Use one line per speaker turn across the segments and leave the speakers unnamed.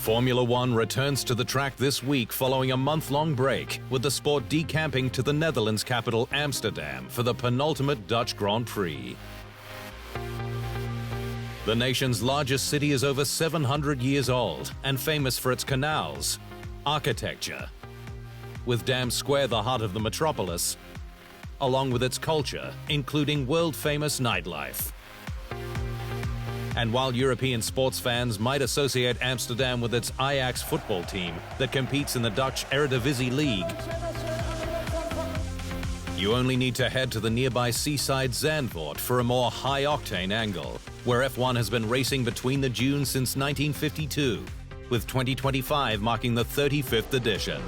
Formula One returns to the track this week following a month-long break, with the sport decamping to the Netherlands-capital Amsterdam for the penultimate Dutch Grand Prix. The nation's largest city is over 700 years old and famous for its canals, architecture, with Dam Square the heart of the metropolis, along with its culture, including world-famous nightlife. And while European sports fans might associate Amsterdam with its Ajax football team that competes in the Dutch Eredivisie League, you only need to head to the nearby seaside Zandvoort for a more high-octane angle, where F1 has been racing between the dunes since 1952, with 2025 marking the 35th edition.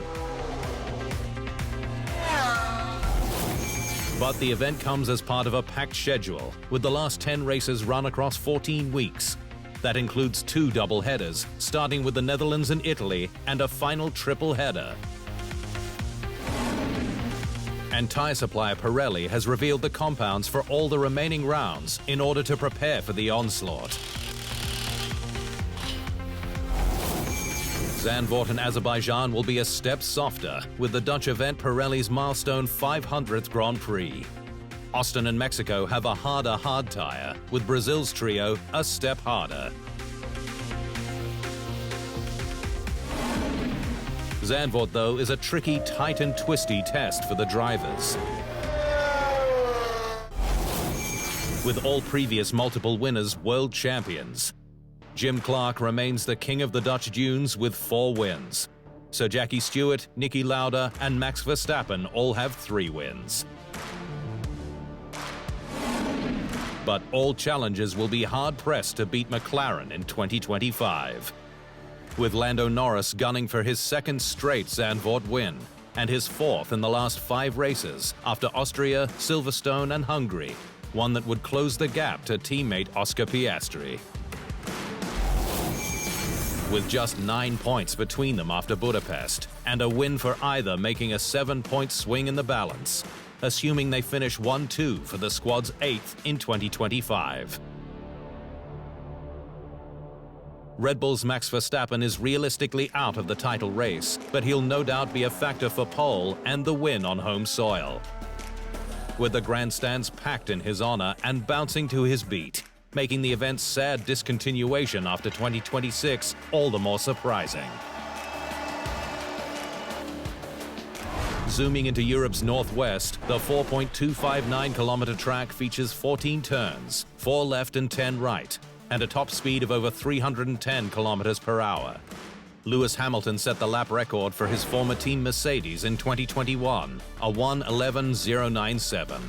But the event comes as part of a packed schedule, with the last 10 races run across 14 weeks. That includes 2 double headers, starting with the Netherlands and Italy, and a final triple header. And tyre supplier Pirelli has revealed the compounds for all the remaining rounds in order to prepare for the onslaught. Zandvoort in Azerbaijan will be a step softer, with the Dutch event Pirelli's milestone 500th Grand Prix. Austin and Mexico have a harder hard tyre, with Brazil's trio a step harder. Zandvoort, though, is a tricky, tight and twisty test for the drivers. With all previous multiple winners world champions, Jim Clark remains the king of the Dutch dunes with 4 wins. Sir Jackie Stewart, Niki Lauda and Max Verstappen all have 3 wins. But all challengers will be hard-pressed to beat McLaren in 2025. With Lando Norris gunning for his 2nd straight Zandvoort win, and his 4th in the last 5 races after Austria, Silverstone and Hungary, one that would close the gap to teammate Oscar Piastri. With just 9 points between them after Budapest, and a win for either making a 7-point swing in the balance, assuming they finish 1-2 for the squad's 8th in 2025. Red Bull's Max Verstappen is realistically out of the title race, but he'll no doubt be a factor for pole and the win on home soil. With the grandstands packed in his honor and bouncing to his beat, making the event's sad discontinuation after 2026 all the more surprising. Zooming into Europe's northwest, the 4.259-kilometer track features 14 turns, 4 left and 10 right, and a top speed of over 310 kilometers per hour. Lewis Hamilton set the lap record for his former team Mercedes in 2021, a 1:11.097.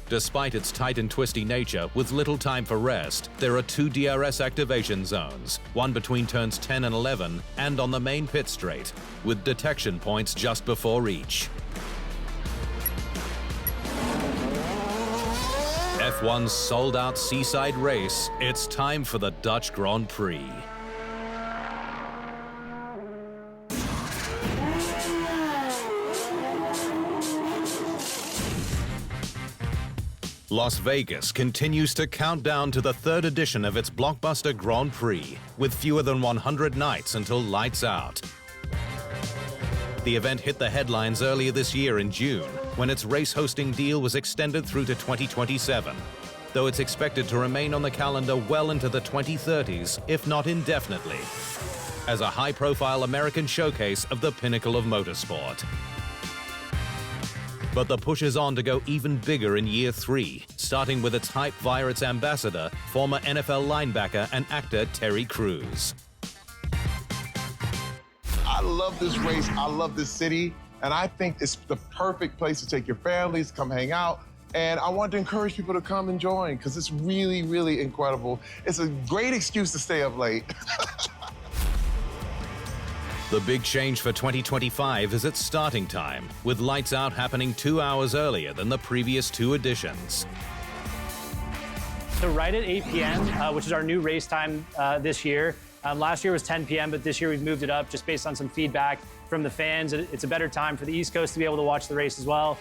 Despite its tight and twisty nature, with little time for rest, there are 2 DRS activation zones, one between turns 10 and 11 and on the main pit straight, with detection points just before each. F1's sold-out seaside race, it's time for the Dutch Grand Prix. Las Vegas continues to count down to the 3rd edition of its blockbuster Grand Prix, with fewer than 100 nights until lights out. The event hit the headlines earlier this year in June, when its race hosting deal was extended through to 2027, though it's expected to remain on the calendar well into the 2030s, if not indefinitely, as a high-profile American showcase of the pinnacle of motorsport. But the push is on to go even bigger in year 3, starting with its hype via its ambassador, former NFL linebacker and actor Terry Crews.
I love this race, I love this city, and I think it's the perfect place to take your families, come hang out, and I want to encourage people to come and join, because it's really, really incredible. It's a great excuse to stay up late.
The big change for 2025 is its starting time, with lights out happening 2 hours earlier than the previous 2 editions.
So right at 8 p.m., which is our new race time this year. Last year was 10 p.m., but this year we've moved it up just based on some feedback from the fans. It's a better time for the East Coast to be able to watch the race as well.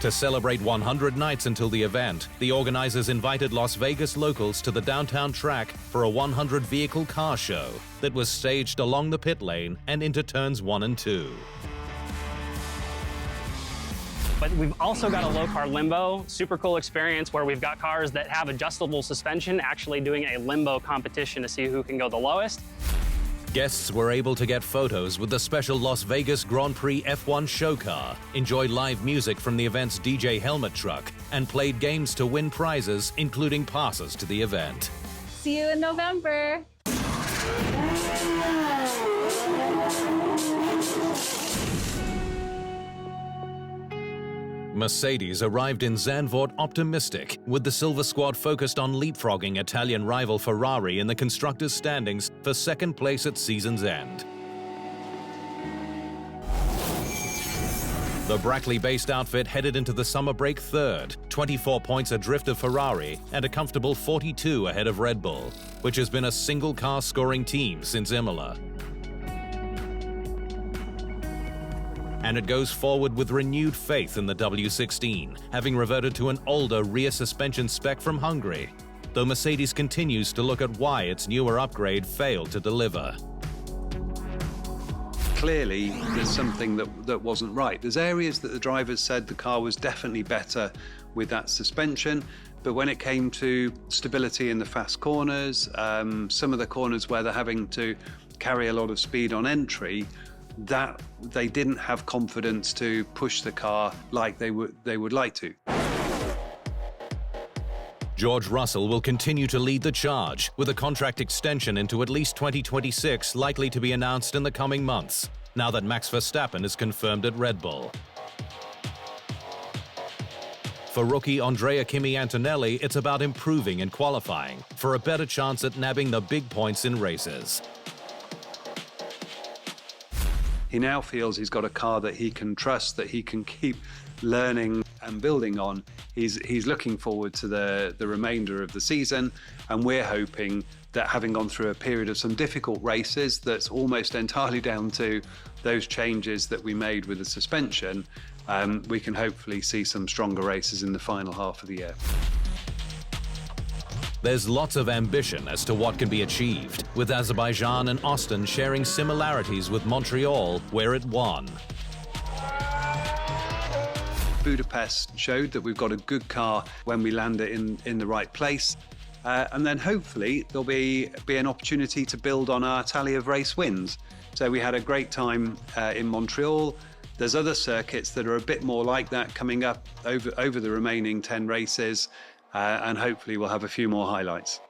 To celebrate 100 nights until the event, the organizers invited Las Vegas locals to the downtown track for a 100-vehicle car show that was staged along the pit lane and into turns 1 and 2.
But we've also got a low-car limbo, super cool experience where we've got cars that have adjustable suspension actually doing a limbo competition to see who can go the lowest.
Guests were able to get photos with the special Las Vegas Grand Prix F1 show car, enjoyed live music from the event's DJ helmet truck, and played games to win prizes, including passes to the event.
See you in November.
Mercedes arrived in Zandvoort optimistic, with the Silver Squad focused on leapfrogging Italian rival Ferrari in the constructors' standings for second place at season's end. The Brackley-based outfit headed into the summer break third, 24 points adrift of Ferrari and a comfortable 42 ahead of Red Bull, which has been a single-car scoring team since Imola. And it goes forward with renewed faith in the W16, having reverted to an older rear suspension spec from Hungary, though Mercedes continues to look at why its newer upgrade failed to deliver.
Clearly, there's something that wasn't right. There's areas that the drivers said the car was definitely better with that suspension, but when it came to stability in the fast corners, some of the corners where they're having to carry a lot of speed on entry, that they didn't have confidence to push the car like they would like to.
George Russell will continue to lead the charge, with a contract extension into at least 2026 likely to be announced in the coming months, now that Max Verstappen is confirmed at Red Bull. For rookie Andrea Kimi Antonelli, it's about improving in qualifying for a better chance at nabbing the big points in races.
He now feels he's got a car that he can trust, that he can keep learning and building on. He's looking forward to the remainder of the season, and we're hoping that, having gone through a period of some difficult races that's almost entirely down to those changes that we made with the suspension, we can hopefully see some stronger races in the final half of the year.
There's lots of ambition as to what can be achieved, with Azerbaijan and Austin sharing similarities with Montreal, where it won.
Budapest showed that we've got a good car when we land it in the right place. And then hopefully there'll be an opportunity to build on our tally of race wins. So we had a great time in Montreal. There's other circuits that are a bit more like that coming up over the remaining 10 races. And hopefully we'll have a few more highlights.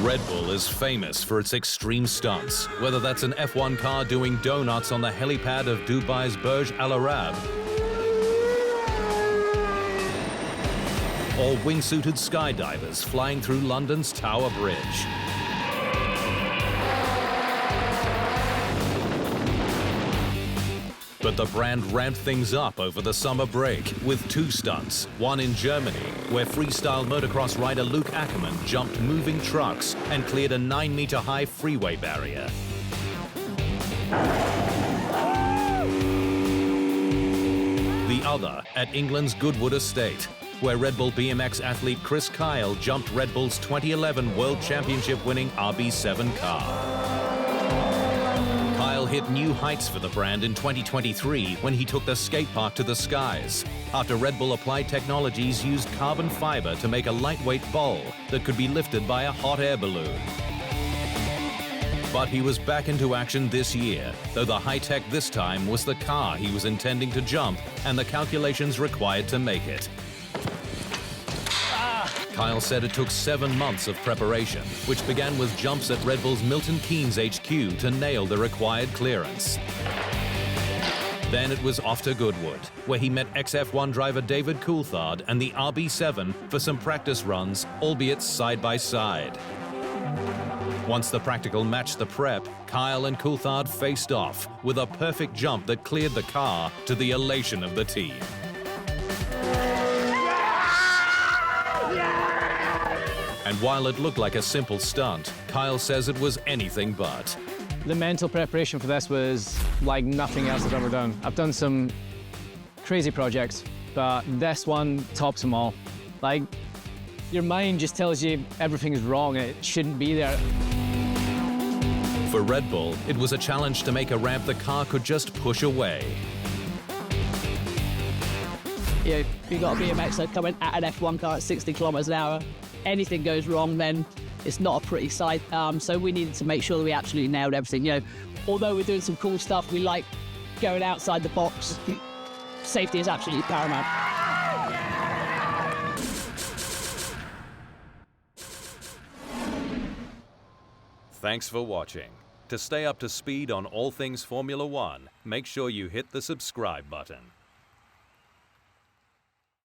Red Bull is famous for its extreme stunts, whether that's an F1 car doing donuts on the helipad of Dubai's Burj Al Arab, or wingsuited skydivers flying through London's Tower Bridge. But the brand ramped things up over the summer break with 2 stunts, one in Germany, where freestyle motocross rider Luke Ackerman jumped moving trucks and cleared a 9-meter-high freeway barrier. The other at England's Goodwood Estate, where Red Bull BMX athlete Chris Kyle jumped Red Bull's 2011 World Championship-winning RB7 car. Kyle hit new heights for the brand in 2023 when he took the skate park to the skies, after Red Bull Applied Technologies used carbon fiber to make a lightweight ball that could be lifted by a hot air balloon. But he was back into action this year, though the high-tech this time was the car he was intending to jump and the calculations required to make it. Kyle said it took 7 months of preparation, which began with jumps at Red Bull's Milton Keynes HQ to nail the required clearance. Then it was off to Goodwood, where he met ex-F1 driver David Coulthard and the RB7 for some practice runs, albeit side by side. Once the practical matched the prep, Kyle and Coulthard faced off with a perfect jump that cleared the car, to the elation of the team. And while it looked like a simple stunt, Kyle says it was anything but.
The mental preparation for this was like nothing else I've ever done. I've done some crazy projects, but this one tops them all. Like, your mind just tells you everything is wrong and it shouldn't be there.
For Red Bull, it was a challenge to make a ramp the car could just push away.
You've got a BMXer coming at an F1 car at 60 kilometers an hour. Anything goes wrong, then it's not a pretty sight. So we needed to make sure that we absolutely nailed everything. You know, although we're doing some cool stuff, we like going outside the box. Safety is absolutely paramount.
Thanks for watching. To stay up to speed on all things Formula One, make sure you hit the subscribe button.